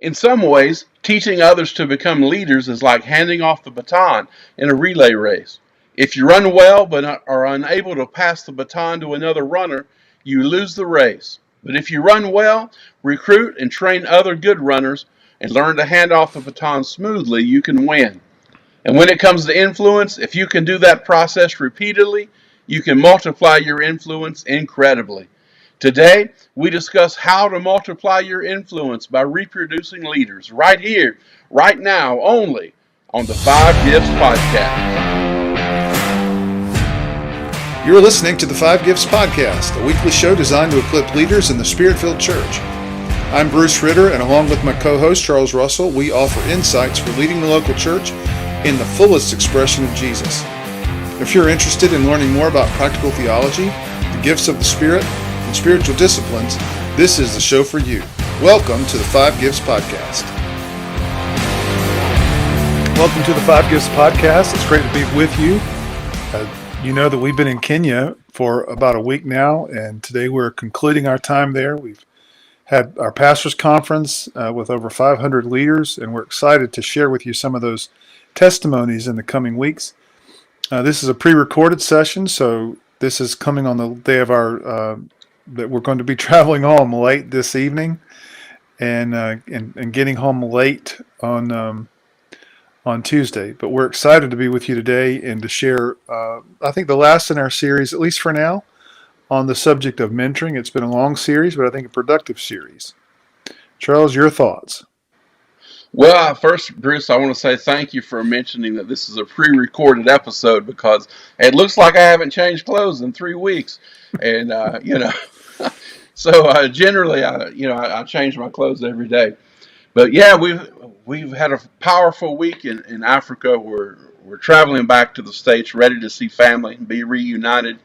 In some ways, teaching others to become leaders is like handing off the baton in a relay race. If you run well but are unable to pass the baton to another runner, you lose the race. But if you run well, recruit and train other good runners, and learn to hand off the baton smoothly, you can win. And when it comes to influence, if you can do that process repeatedly, you can multiply your influence incredibly. Today, we discuss how to multiply your influence by reproducing leaders right here, right now, only on the Five Gifts Podcast. You're listening to the Five Gifts Podcast, a weekly show designed to equip leaders in the Spirit-filled church. I'm Bruce Ritter, and along with my co-host Charles Russell, we offer insights for leading the local church in the fullest expression of Jesus. If you're interested in learning more about practical theology, the gifts of the Spirit, and spiritual disciplines, this is the show for you. Welcome to the Five Gifts Podcast. Welcome to the Five Gifts Podcast. It's great to be with you. You know that we've been in Kenya for about a week now, and today we're concluding our time there. We've had our pastors' conference with over 500 leaders, and we're excited to share with you some of those testimonies in the coming weeks. This is a pre-recorded session, so this is coming on the day of our that we're going to be traveling home late this evening, and getting home late on Tuesday. But we're excited to be with you today and to share, I think, the last in our series, at least for now, on the subject of mentoring. It's been a long series, but I think a productive series. Charles, your thoughts? Well, first, Bruce, I want to say thank you for mentioning that this is a pre-recorded episode, because it looks like I haven't changed clothes in 3 weeks, and so generally, I change my clothes every day. But yeah, we've had a powerful week in Africa. We're traveling back to the States, ready to see family and be reunited,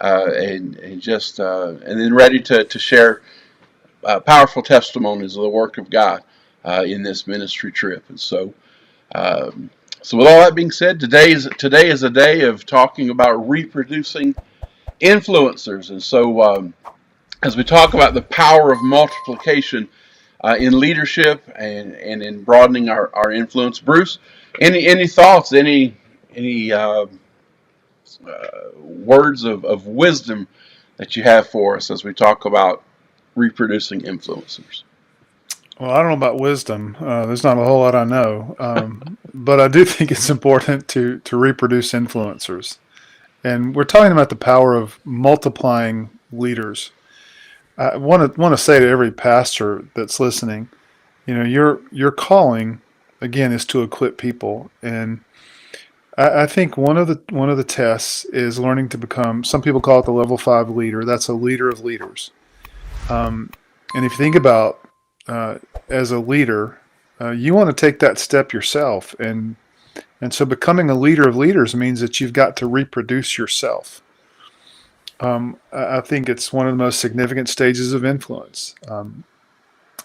and then ready to share powerful testimonies of the work of God in this ministry trip. And so with all that being said, today is a day of talking about reproducing influencers. And so as we talk about the power of multiplication in leadership and in broadening our influence, Bruce, any thoughts, any words of wisdom that you have for us as we talk about reproducing influencers? Well, I don't know about wisdom. There's not a whole lot I know, but I do think it's important to reproduce influencers. And we're talking about the power of multiplying leaders. I want to say to every pastor that's listening, your calling, again, is to equip people. And I think one of the tests is learning to become, some people call it the level 5 leader. That's a leader of leaders. And if you think about as a leader, you want to take that step yourself. And so becoming a leader of leaders means that you've got to reproduce yourself. I think it's one of the most significant stages of influence.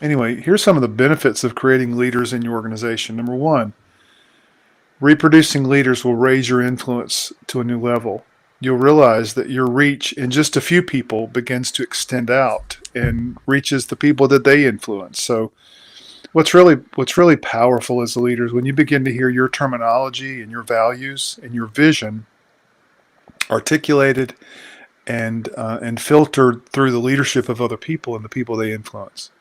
Anyway, here's some of the benefits of creating leaders in your organization. Number one, reproducing leaders will raise your influence to a new level. You'll realize that your reach in just a few people begins to extend out and reaches the people that they influence. So what's really powerful as a leader is when you begin to hear your terminology and your values and your vision articulated and filtered through the leadership of other people and the people they influence.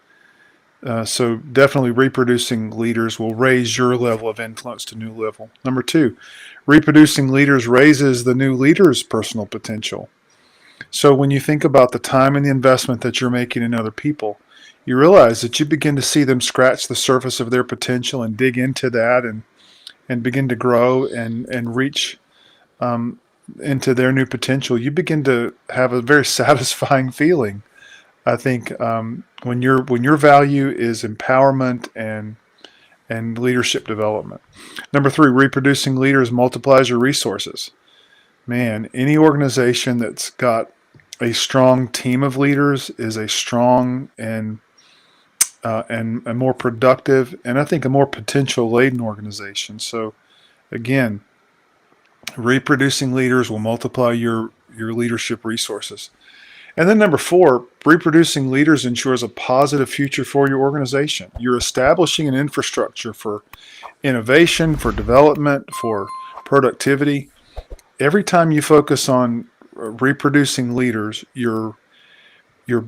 So definitely reproducing leaders will raise your level of influence to a new level. Number two, reproducing leaders raises the new leader's personal potential. So when you think about the time and the investment that you're making in other people, you realize that you begin to see them scratch the surface of their potential and dig into that and begin to grow and reach into their new potential. You begin to have a very satisfying feeling. I think when your value is empowerment and leadership development. Number three, reproducing leaders multiplies your resources. Man, any organization that's got a strong team of leaders is a strong and a more productive, and I think a more potential laden organization. So again, reproducing leaders will multiply your leadership resources. And then number 4, reproducing leaders ensures a positive future for your organization. You're establishing an infrastructure for innovation, for development, for productivity. Every time you focus on reproducing leaders, you're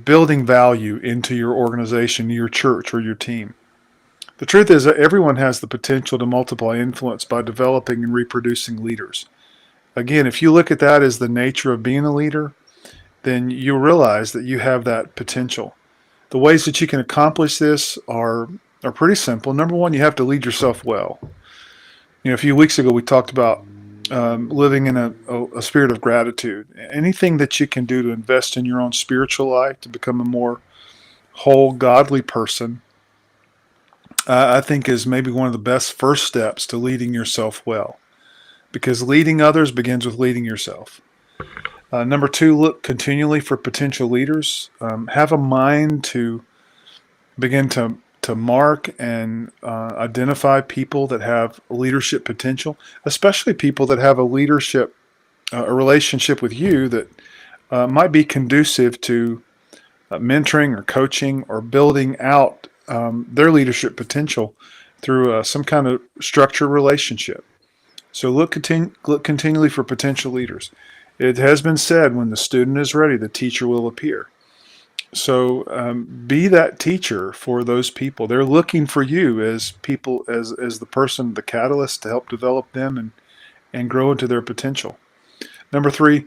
building value into your organization, your church, or your team. The truth is that everyone has the potential to multiply influence by developing and reproducing leaders. Again, if you look at that as the nature of being a leader, then you realize that you have that potential. The ways that you can accomplish this are pretty simple. Number 1, you have to lead yourself well. A few weeks ago we talked about living in a spirit of gratitude. Anything that you can do to invest in your own spiritual life to become a more whole, godly person, I think is maybe one of the best first steps to leading yourself well. Because leading others begins with leading yourself. Number 2, look continually for potential leaders. Have a mind to begin to mark and identify people that have leadership potential, especially people that have a relationship with you that might be conducive to mentoring or coaching or building out their leadership potential through some kind of structured relationship. So look continually for potential leaders. It has been said, when the student is ready, the teacher will appear. So be that teacher for those people. They're looking for you as people, as the person, the catalyst to help develop them and grow into their potential. Number 3,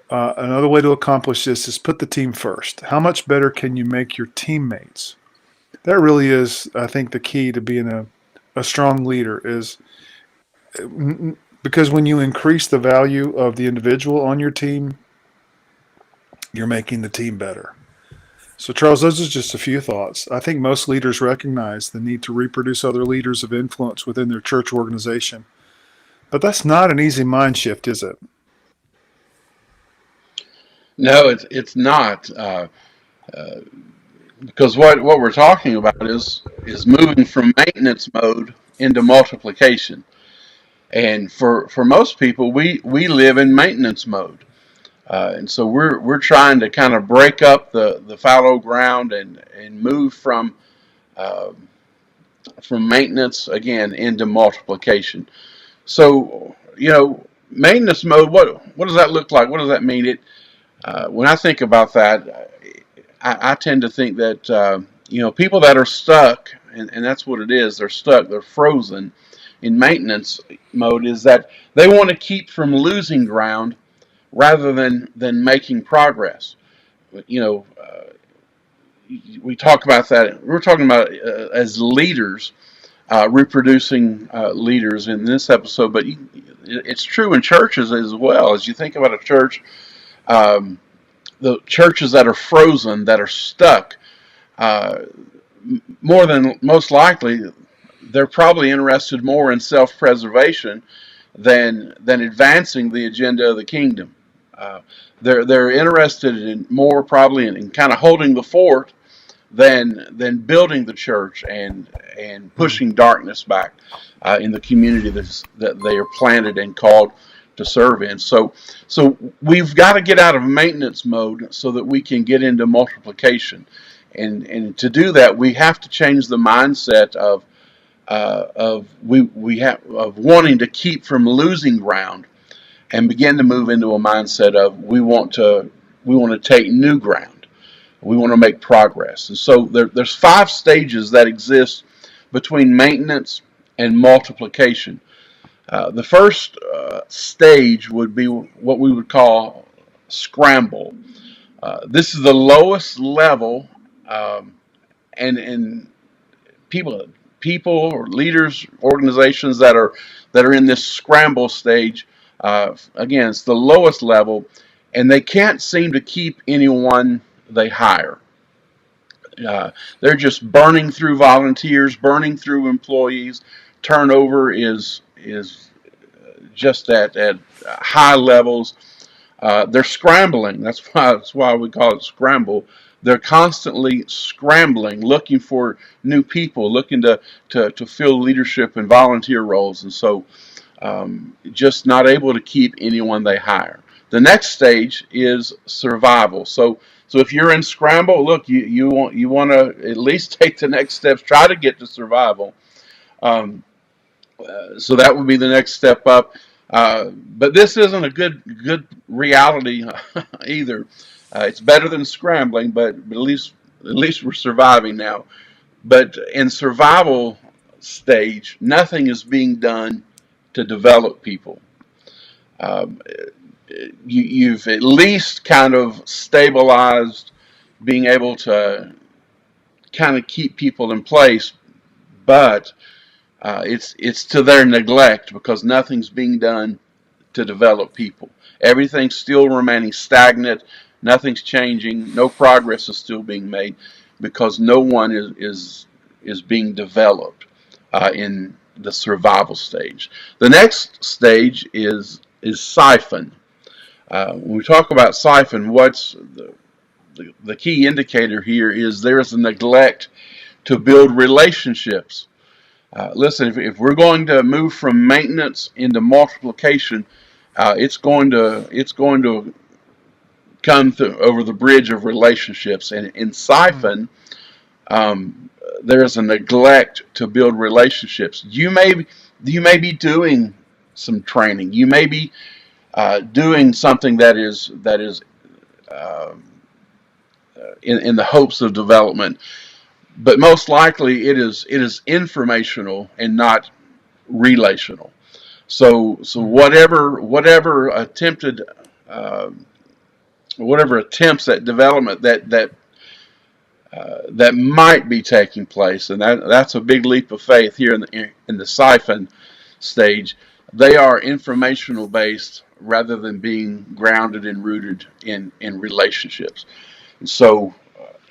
another way to accomplish this is put the team first. How much better can you make your teammates? That really is, I think, the key to being a strong leader, is because when you increase the value of the individual on your team, you're making the team better. So, Charles, those are just a few thoughts. I think most leaders recognize the need to reproduce other leaders of influence within their church organization. But that's not an easy mind shift, is it? No, it's not, because what we're talking about is moving from maintenance mode into multiplication. And for most people, we live in maintenance mode. And so we're trying to kind of break up the fallow ground and move uh, from maintenance again into multiplication. So maintenance mode. What does that look like? What does that mean? When I think about that, I tend to think that people that are stuck, and that's what it is. They're stuck. They're frozen in maintenance mode. Is that they want to keep from losing ground rather than making progress. You know, we talk about that. We're talking about as leaders, reproducing leaders in this episode, but it's true in churches as well. As you think about a church, um, the churches that are frozen, that are stuck, uh, more than most likely, they're probably interested more in self-preservation than advancing the agenda of the kingdom. Uh, they're interested in more probably in kind of holding the fort than building the church and pushing darkness back in the community that they are planted and called to serve in. So we've got to get out of maintenance mode so that we can get into multiplication, and to do that we have to change the mindset of wanting to keep from losing ground and begin to move into a mindset of we want to take new ground. We want to make progress. And so there's 5 stages that exist between maintenance and multiplication. The first stage would be what we would call scramble. This is the lowest level, and people or leaders, organizations that are in this scramble stage. Again, it's the lowest level, and they can't seem to keep anyone they hire. They're just burning through volunteers, burning through employees. Turnover is just at high levels. They're scrambling. That's why we call it scramble. They're constantly scrambling, looking for new people, looking to fill leadership and volunteer roles, and so just not able to keep anyone they hire. The next stage is survival. So if you're in scramble, look, you want to at least take the next steps, try to get to survival. Um, so that would be the next step up. But this isn't a good reality either. It's better than scrambling, but at least we're surviving now. But in survival stage, nothing is being done to develop people. Um, you've at least kind of stabilized, being able to kind of keep people in place, but it's to their neglect because nothing's being done to develop people. Everything's still remaining stagnant. Nothing's changing. No progress is still being made because no one is being developed in the survival stage. The next stage is siphon. When we talk about siphon, what's the key indicator here is there is a neglect to build relationships. Listen, if we're going to move from maintenance into multiplication, it's going to come through over the bridge of relationships. And in siphon, there is a neglect to build relationships. You may be doing some training. You may be doing something that is uh, in the hopes of development, but most likely it is informational and not relational. So uh, whatever attempts at development that might be taking place, and that's a big leap of faith here in the siphon stage. They are informational based rather than being grounded and rooted in relationships. And so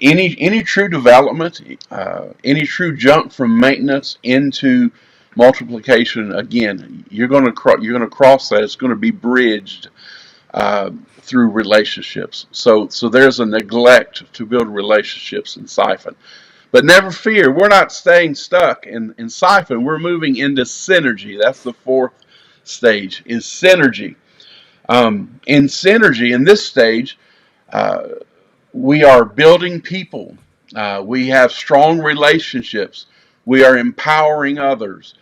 any true development, any true jump from maintenance into multiplication, again, you're going to cross that. It's going to be bridged uh, through relationships. So there's a neglect to build relationships in siphon. But never fear, we're not staying stuck in siphon. We're moving into synergy. That's the fourth stage, is synergy. In synergy, in this stage, uh, we are building people. We have strong relationships. We are empowering others,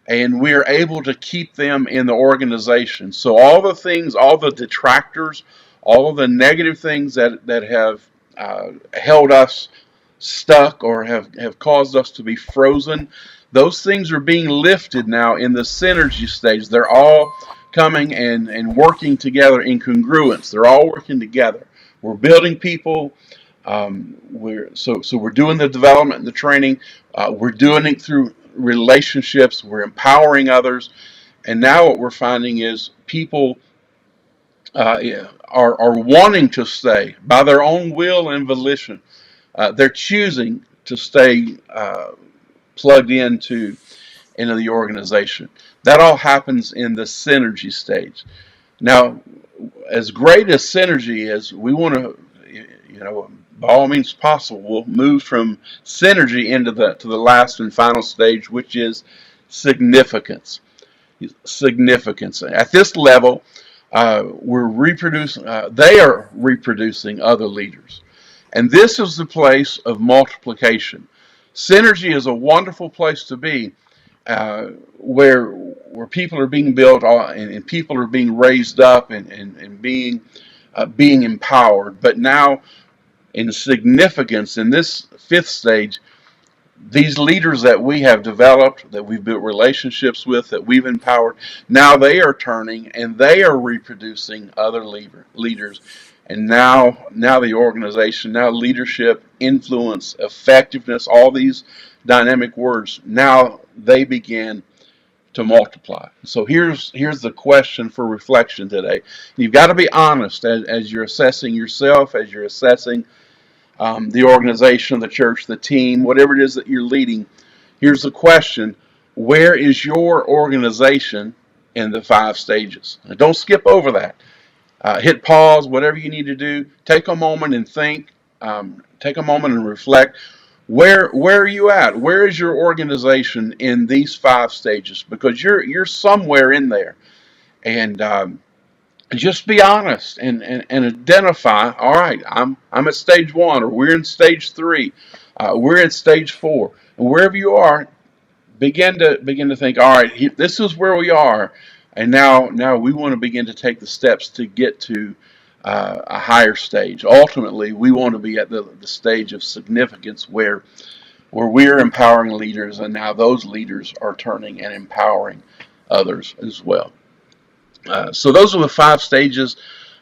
and we are able to keep them in the organization. So all the things, all the detractors, all of the negative things that have held us stuck or have caused us to be frozen, those things are being lifted now in the synergy stage. They're all coming and working together in congruence. They're all working together. We're building people. We're doing the development and the training. We're doing it through relationships. We're empowering others, and now what we're finding is people are wanting to stay by their own will and volition. They're choosing to stay plugged into the organization. That all happens in the synergy stage. Now, as great as synergy is, we want to, by all means possible, we'll move from synergy into the last and final stage, which is significance. Significance. At this level, we're reproducing. They are reproducing other leaders, and this is the place of multiplication. Synergy is a wonderful place to be, where people are being built and people are being raised up and being empowered. But now in significance, in this fifth stage, these leaders that we have developed, that we've built relationships with, that we've empowered, now they are turning and they are reproducing other leaders. And now the organization, now leadership, influence, effectiveness, all these dynamic words, now they begin to multiply. So here's the question for reflection today. You've got to be honest as you're assessing yourself, as you're assessing the organization, the church, the team, whatever it is that you're leading. Here's the question: where is your organization in the 5 stages? Now, don't skip over that. Hit pause, whatever you need to do. Take a moment and think. Take a moment and reflect. Where are you at? Where is your organization in these 5 stages? Because you're somewhere in there, and just be honest and identify. All right, I'm at stage one, or we're in stage three, we're in stage four, and wherever you are, begin to think. All right, this is where we are, and now we want to begin to take the steps to get to a higher stage. Ultimately, we want to be at the stage of significance where we're empowering leaders, and now those leaders are turning and empowering others as well. So those are the five stages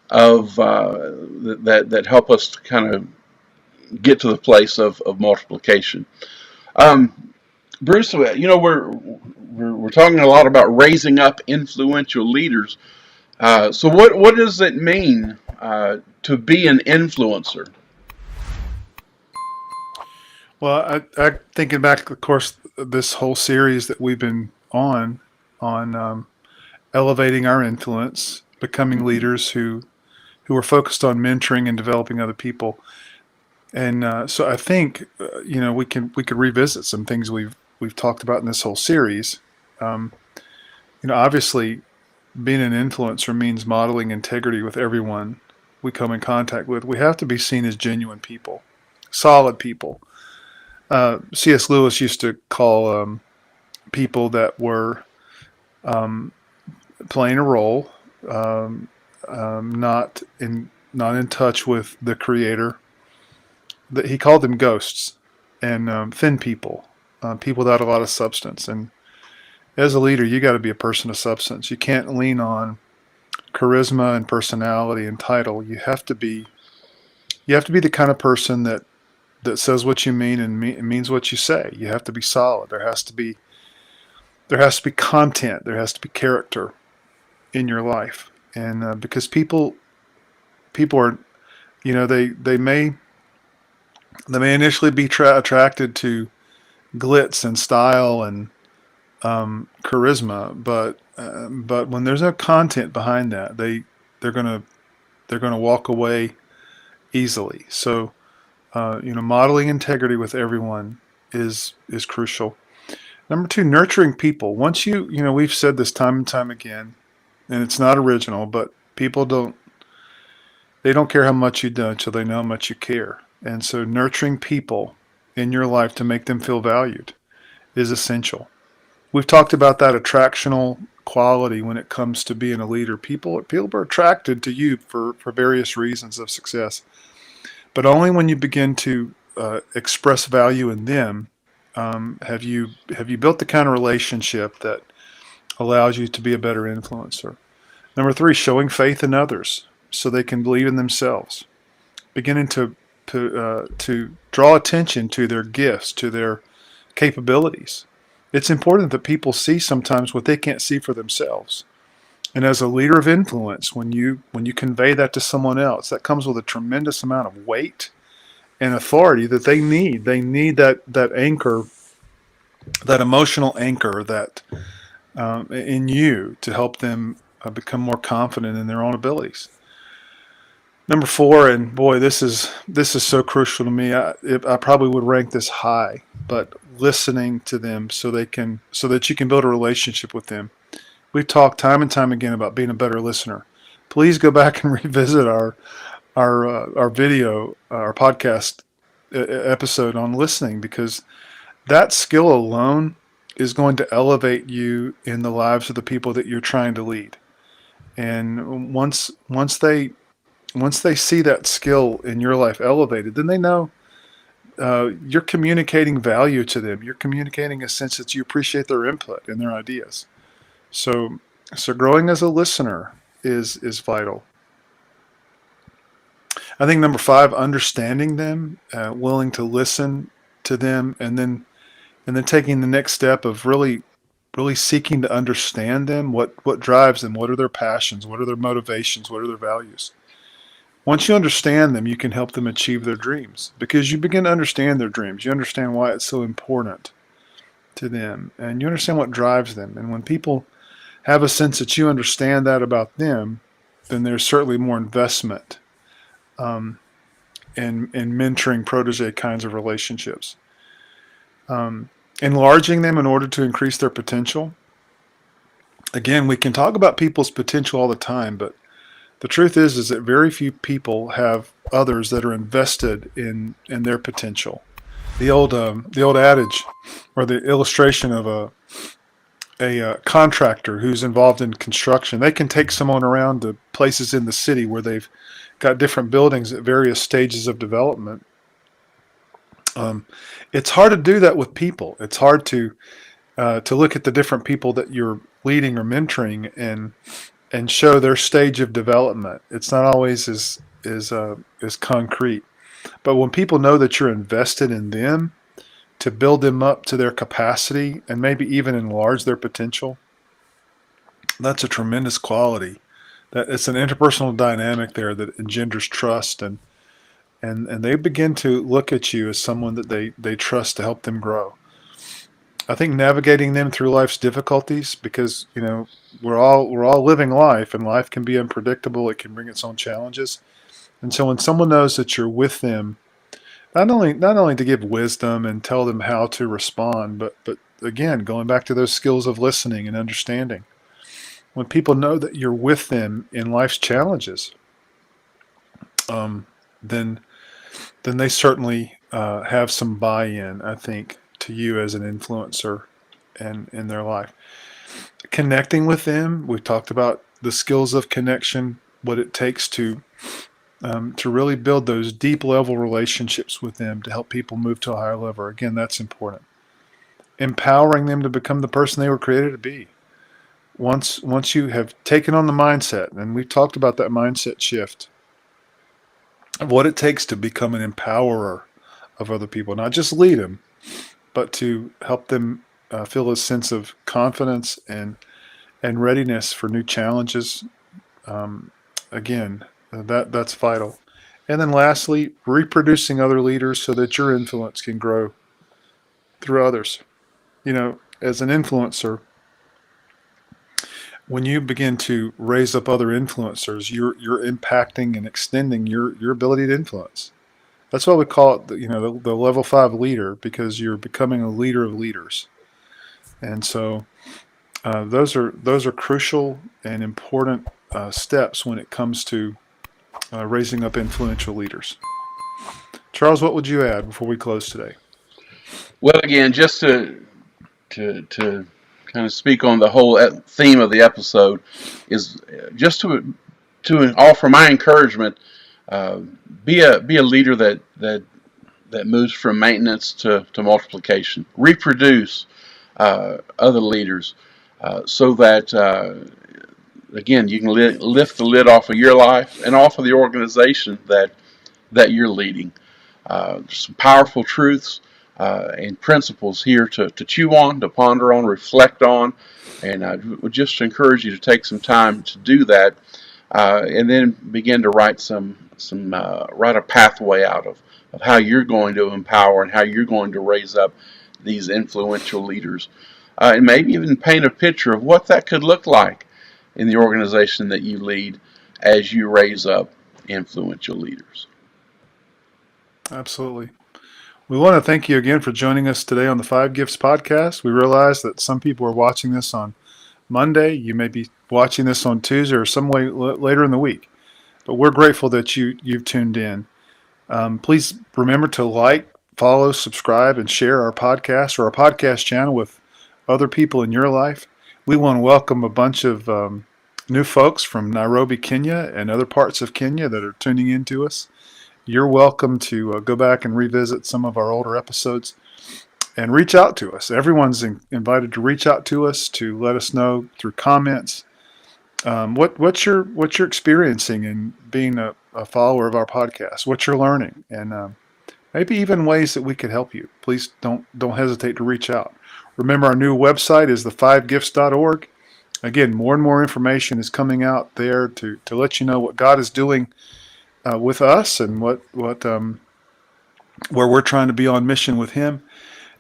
of that help us to kind of get to the place of multiplication. Um, Bruce, we're talking a lot about raising up influential leaders. So what does it mean to be an influencer? Well, I thinking back, of course, this whole series that we've been on elevating our influence, becoming Mm-hmm. leaders who are focused on mentoring and developing other people. And so I think we could revisit some things we've talked about in this whole series. Um, Obviously, being an influencer means modeling integrity with everyone we come in contact with. We have to be seen as genuine people, solid people. C.S. Lewis used to call people that were um, playing a role, um, not in touch with the Creator. That he called them ghosts and thin people, people without a lot of substance. And as a leader, you got to be a person of substance. You can't lean on charisma and personality and title. You have to be the kind of person that says what you mean and means what you say. You have to be solid. There has to be content. There has to be character in your life. And because people are, they may initially be attracted to glitz and style and charisma, but when there's no content behind that, they're gonna they're gonna walk away easily. So modeling integrity with everyone is crucial. Number two, nurturing people. Once we've said this time and time again, and it's not original, but people don't care how much you do until they know how much you care. And so nurturing people in your life to make them feel valued is essential. We've talked about that attractional quality when it comes to being a leader. People are attracted to you for various reasons of success, but only when you begin to express value in them have you built the kind of relationship that allows you to be a better influencer. Number three, showing faith in others so they can believe in themselves. Beginning to draw attention to their gifts, to their capabilities. It's important that people see sometimes what they can't see for themselves. And as a leader of influence, when you convey that to someone else, that comes with a tremendous amount of weight and authority that they need. They need that anchor, that emotional anchor that in you to help them become more confident in their own abilities. Number four, and boy, this is so crucial to me. I probably would rank this high, but listening to them so that you can build a relationship with them. We've talked time and time again about being a better listener. Please go back and revisit our video, our podcast episode on listening, because that skill alone is going to elevate you in the lives of the people that you're trying to lead. And once they see that skill in your life elevated, then they know you're communicating value to them. You're communicating a sense that you appreciate their input and their ideas. So, so growing as a listener is vital. I think number five, understanding them, willing to listen to them, and then taking the next step of really seeking to understand them. What drives them? What are their passions? What are their motivations? What are their values? Once you understand them, you can help them achieve their dreams because you begin to understand their dreams. You understand why it's so important to them, and you understand what drives them. And when people have a sense that you understand that about them, then there's certainly more investment um, in mentoring protege kinds of relationships. Enlarging them in order to increase their potential. Again, we can talk about people's potential all the time, but The truth is that very few people have others that are invested in their potential. The old adage, or the illustration of a contractor who's involved in construction. They can take someone around to places in the city where they've got different buildings at various stages of development. Um, it's hard to do that with people. It's hard to look at the different people that you're leading or mentoring and show their stage of development. It's not always as concrete. But when people know that you're invested in them to build them up to their capacity and maybe even enlarge their potential, that's a tremendous quality. That it's an interpersonal dynamic there that engenders trust, and they begin to look at you as someone that they trust to help them grow. I think navigating them through life's difficulties, because we're all living life, and life can be unpredictable. It can bring its own challenges, and so when someone knows that you're with them, not only to give wisdom and tell them how to respond, but again, going back to those skills of listening and understanding. When people know that you're with them in life's challenges, um, then then they certainly have some buy-in, I think, to you as an influencer and in their life. Connecting with them, we've talked about the skills of connection, what it takes to really build those deep level relationships with them to help people move to a higher level. Again, that's important. Empowering them to become the person they were created to be. Once you have taken on the mindset, and we've talked about that mindset shift of what it takes to become an empowerer of other people, not just lead them, but to help them feel a sense of confidence and readiness for new challenges. Again, that's vital. And then lastly, reproducing other leaders so that your influence can grow through others. As an influencer, when you begin to raise up other influencers, you're impacting and extending your ability to influence. That's why we call it the level 5 leader, because you're becoming a leader of leaders. And so those are crucial and important steps when it comes to raising up influential leaders. Charles, what would you add before we close today? Well, again, just to kind of speak on the whole theme of the episode, is just to offer my encouragement. Be a leader that moves from maintenance to multiplication. Reproduce other leaders, so that again, you can lift the lid off of your life and off of the organization that you're leading. There's some powerful truths and principles here to chew on, to ponder on, reflect on, and I would just encourage you to take some time to do that, and then begin to write write a pathway out of how you're going to empower and how you're going to raise up these influential leaders, and maybe even paint a picture of what that could look like in the organization that you lead as you raise up influential leaders. Absolutely. We want to thank you again for joining us today on the Five Gifts podcast. We realize that some people are watching this on Monday. You may be watching this on Tuesday or some way later in the week. But we're grateful that you've tuned in. Please remember to like, follow, subscribe, and share our podcast or our podcast channel with other people in your life. We want to welcome a bunch of new folks from Nairobi, Kenya, and other parts of Kenya that are tuning in to us. You're welcome to go back and revisit some of our older episodes and reach out to us. Everyone's invited to reach out to us to let us know through comments what you're experiencing in being a follower of our podcast, what you're learning, and maybe even ways that we could help you. Please don't hesitate to reach out. Remember, our new website is the5gifts.org. Again, more and more information is coming out there to let you know what God is doing with us and where we're trying to be on mission with Him.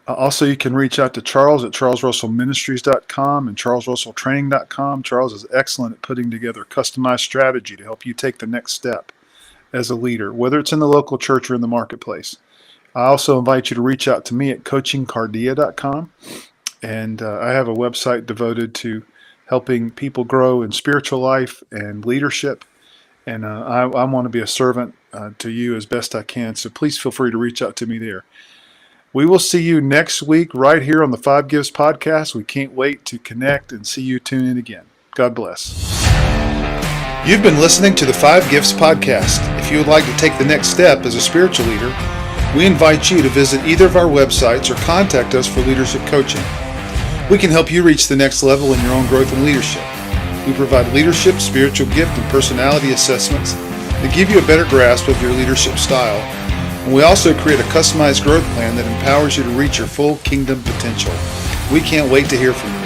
Also, you can reach out to Charles at charlesrussellministries.com and charlesrusselltraining.com. Charles is excellent at putting together a customized strategy to help you take the next step as a leader, whether it's in the local church or in the marketplace. I also invite you to reach out to me at coachingcardia.com. And I have a website devoted to helping people grow in spiritual life and leadership. And I want to be a servant to you as best I can. So please feel free to reach out to me there. We will see you next week right here on the Five Gifts podcast. We can't wait to connect and see you tune in again. God bless. You've been listening to the Five Gifts podcast. If you would like to take the next step as a spiritual leader, we invite you to visit either of our websites or contact us for leadership coaching. We can help you reach the next level in your own growth and leadership. We provide leadership, spiritual gift, and personality assessments that give you a better grasp of your leadership style. And we also create a customized growth plan that empowers you to reach your full kingdom potential. We can't wait to hear from you.